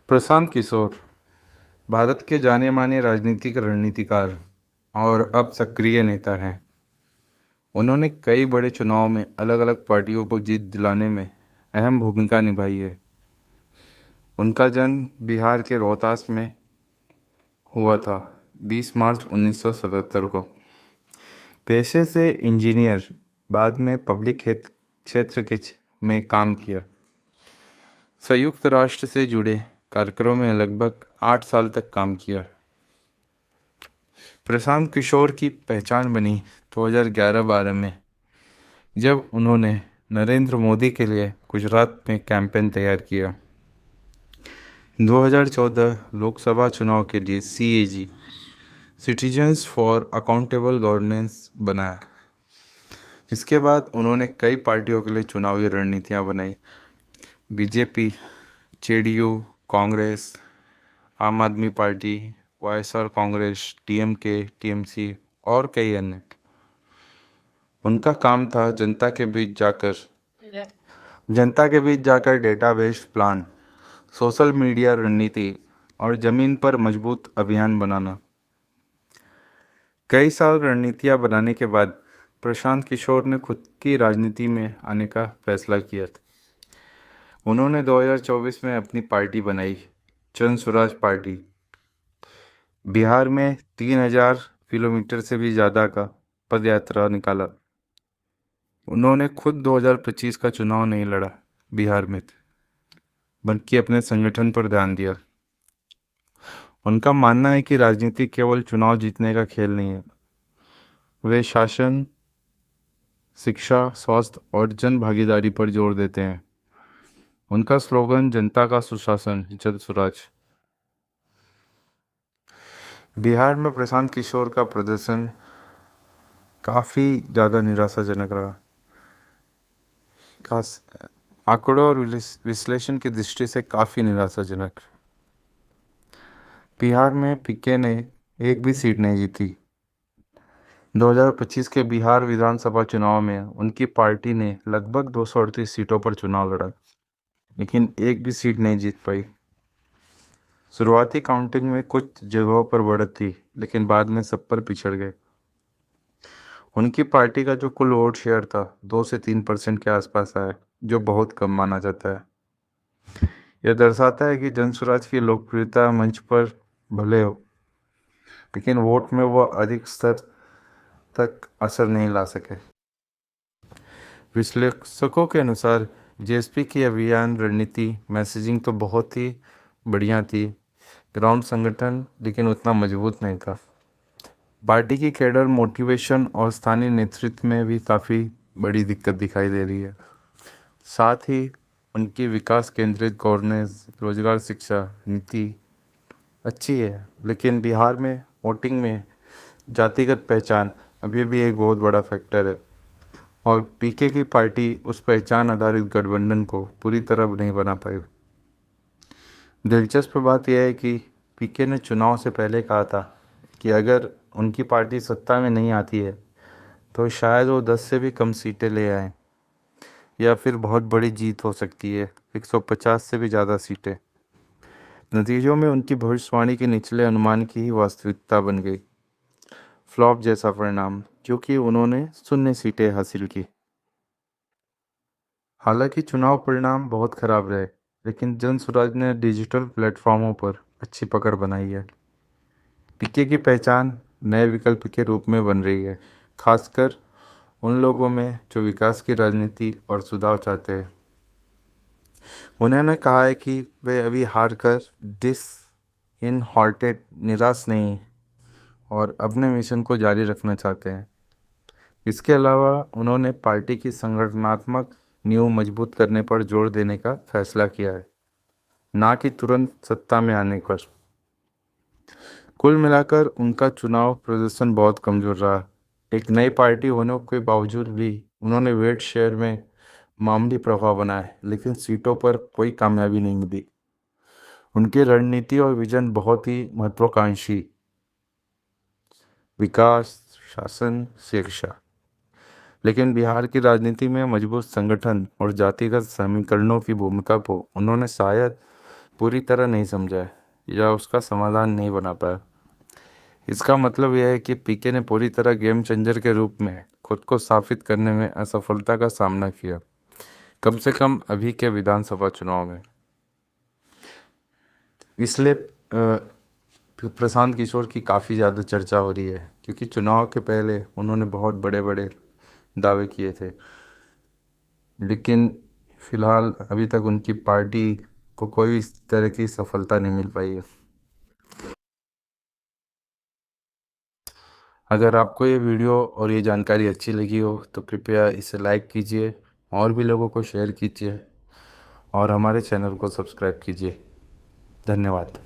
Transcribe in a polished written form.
प्रशांत किशोर भारत के जाने माने राजनीतिक रणनीतिकार और अब सक्रिय नेता हैं। उन्होंने कई बड़े चुनाव में अलग अलग पार्टियों को जीत दिलाने में अहम भूमिका निभाई है। उनका जन्म बिहार के रोहतास में हुआ था 20 मार्च 1977 को। पेशे से इंजीनियर, बाद में पब्लिक हेल्थ क्षेत्र में काम किया। संयुक्त राष्ट्र से जुड़े कार्यक्रमों में लगभग 8 साल तक काम किया। प्रशांत किशोर की पहचान बनी 2011-12 में, जब उन्होंने नरेंद्र मोदी के लिए गुजरात में कैंपेन तैयार किया। 2014 लोकसभा चुनाव के लिए CAG citizens for accountable governance बनाया। इसके बाद उन्होंने कई पार्टियों के लिए चुनावी रणनीतियां बनाई। बीजेपी, जेडीयू, कांग्रेस, आम आदमी पार्टी, वाईएसआर कांग्रेस, टीएमके, टीएमसी और कई अन्य। उनका काम था जनता के बीच जाकर डेटाबेस प्लान, सोशल मीडिया रणनीति और जमीन पर मजबूत अभियान बनाना। कई साल रणनीतियां बनाने के बाद प्रशांत किशोर ने खुद की राजनीति में आने का फैसला किया था। उन्होंने 2024 में अपनी पार्टी बनाई, जन स्वराज पार्टी। बिहार में 3000 किलोमीटर से भी ज़्यादा का पद यात्रा निकाला। उन्होंने खुद 2025 का चुनाव नहीं लड़ा बिहार में, बल्कि अपने संगठन पर ध्यान दिया। उनका मानना है कि राजनीति केवल चुनाव जीतने का खेल नहीं है। वे शासन, शिक्षा, स्वास्थ्य और जन भागीदारी पर जोर देते हैं। उनका स्लोगन जनता का सुशासन, जन स्वराज। बिहार में प्रशांत किशोर का प्रदर्शन काफ़ी ज़्यादा निराशाजनक रहा। खास आंकड़ों और विश्लेषण की दृष्टि से काफ़ी निराशाजनक। बिहार में पीके ने एक भी सीट नहीं जीती। 2025 के बिहार विधानसभा चुनाव में उनकी पार्टी ने लगभग 238 सीटों पर चुनाव लड़ा, लेकिन एक भी सीट नहीं जीत पाई। शुरुआती काउंटिंग में कुछ जगहों पर बढ़त थी, लेकिन बाद में सब पर पिछड़ गए। उनकी पार्टी का जो कुल वोट शेयर था 2 से 3% के आसपास आया, जो बहुत कम माना जाता है। यह दर्शाता है कि जनस्वराज की लोकप्रियता मंच पर भले हो, लेकिन वोट में वह अधिक स्तर तक असर नहीं ला सके। विश्लेषकों के अनुसार जेएसपी की अभियान रणनीति मैसेजिंग तो बहुत ही बढ़िया थी, ग्राउंड संगठन लेकिन उतना मजबूत नहीं था। पार्टी की कैडर मोटिवेशन और स्थानीय नेतृत्व में भी काफ़ी बड़ी दिक्कत दिखाई दे रही है। साथ ही उनकी विकास केंद्रित गवर्नेंस, रोजगार, शिक्षा नीति अच्छी है, लेकिन बिहार में वोटिंग में जातिगत पहचान अभी भी एक बहुत बड़ा फैक्टर है, और पीके की पार्टी उस पहचान आधारित गठबंधन को पूरी तरह नहीं बना पाई। दिलचस्प बात यह है कि पीके ने चुनाव से पहले कहा था कि अगर उनकी पार्टी सत्ता में नहीं आती है तो शायद वो 10 से भी कम सीटें ले आए, या फिर बहुत बड़ी जीत हो सकती है, 150 से भी ज़्यादा सीटें। नतीजों में उनकी भविष्यवाणी के निचले अनुमान की ही वास्तविकता बन गई। फ्लॉप जैसा परिणाम, क्योंकि उन्होंने 0 सीटें हासिल की। हालांकि चुनाव परिणाम बहुत खराब रहे, लेकिन जन स्वराज ने डिजिटल प्लेटफॉर्मों पर अच्छी पकड़ बनाई है। पीके की पहचान नए विकल्प के रूप में बन रही है, खासकर उन लोगों में जो विकास की राजनीति और सुधार चाहते हैं। उन्होंने कहा है कि वे अभी हार कर निराश नहीं और अपने मिशन को जारी रखना चाहते हैं। इसके अलावा उन्होंने पार्टी की संगठनात्मक नींव मजबूत करने पर जोर देने का फैसला किया है, ना कि तुरंत सत्ता में आने पर। कुल मिलाकर उनका चुनाव प्रदर्शन बहुत कमजोर रहा। एक नई पार्टी होने के बावजूद भी उन्होंने वेट शेयर में मामूली प्रभाव बनाया, लेकिन सीटों पर कोई कामयाबी नहीं मिली। उनकी रणनीति और विजन बहुत ही महत्वाकांक्षी, विकास, शासन, शिक्षा, लेकिन बिहार की राजनीति में मजबूत संगठन और जातिगत समीकरणों की भूमिका को उन्होंने शायद पूरी तरह नहीं समझा है या उसका समाधान नहीं बना पाया। इसका मतलब यह है कि पीके ने पूरी तरह गेम चेंजर के रूप में खुद को साबित करने में असफलता का सामना किया, कम से कम अभी के विधानसभा चुनाव में। इसलिए प्रशांत किशोर की काफ़ी ज़्यादा चर्चा हो रही है, क्योंकि चुनाव के पहले उन्होंने बहुत बड़े बड़े दावे किए थे, लेकिन फिलहाल अभी तक उनकी पार्टी को कोई इस तरह की सफलता नहीं मिल पाई है। अगर आपको ये वीडियो और ये जानकारी अच्छी लगी हो तो कृपया इसे लाइक कीजिए और भी लोगों को शेयर कीजिए और हमारे चैनल को सब्सक्राइब कीजिए। धन्यवाद।